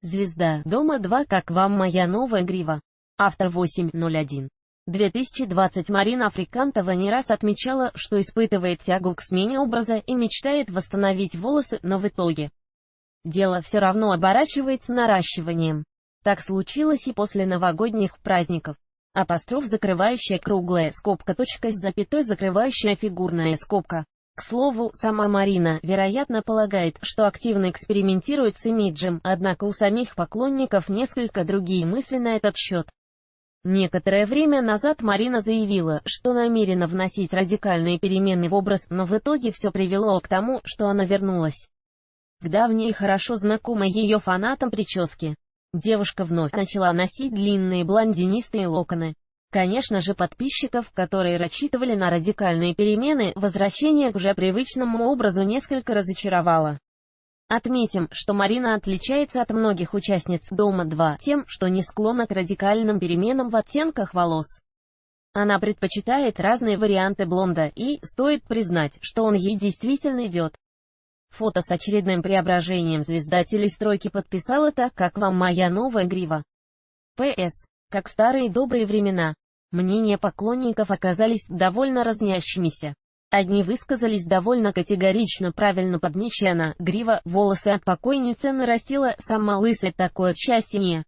Звезда дома 2. Как вам моя новая грива? Автор 8.01. 2020. Марина Африкантова не раз отмечала, что испытывает тягу к смене образа и мечтает восстановить волосы, но в итоге дело все равно оборачивается наращиванием. Так случилось и после новогодних праздников. Апостроф, закрывающая круглая скобка, точка с запятой, закрывающая фигурная скобка. К слову, сама Марина, вероятно, полагает, что активно экспериментирует с имиджем, однако у самих поклонников несколько другие мысли на этот счет. Некоторое время назад Марина заявила, что намерена вносить радикальные перемены в образ, но в итоге все привело к тому, что она вернулась к давней хорошо знакомой ее фанатам прическе. Девушка вновь начала носить длинные блондинистые локоны. Конечно же, подписчиков, которые рассчитывали на радикальные перемены, возвращение к уже привычному образу несколько разочаровало. Отметим, что Марина отличается от многих участниц «Дома 2» тем, что не склонна к радикальным переменам в оттенках волос. Она предпочитает разные варианты блонда, и, стоит признать, что он ей действительно идет. Фото с очередным преображением звезда телестройки подписала: «Так, как вам моя новая грива?» П.С. Как в старые добрые времена. Мнения поклонников оказались довольно разнящимися. Одни высказались довольно категорично, правильно подмечено: грива, волосы от покойницы нарастила, сама лысая, такое счастье не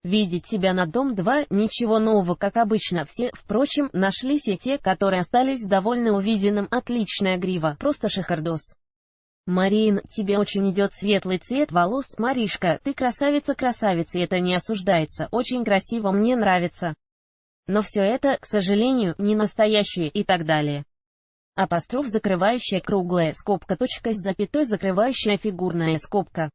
видеть себя на Дом 2, ничего нового, как обычно. Все, впрочем, нашлись и те, которые остались довольны увиденным. Отличная грива, просто шикардос. Марин, тебе очень идет светлый цвет волос, Маришка, ты красавица, и это не осуждается, очень красиво, мне нравится. Но все это, к сожалению, не настоящее, и так далее. Апостроф, закрывающая круглая скобка, точка с запятой, закрывающая фигурная скобка.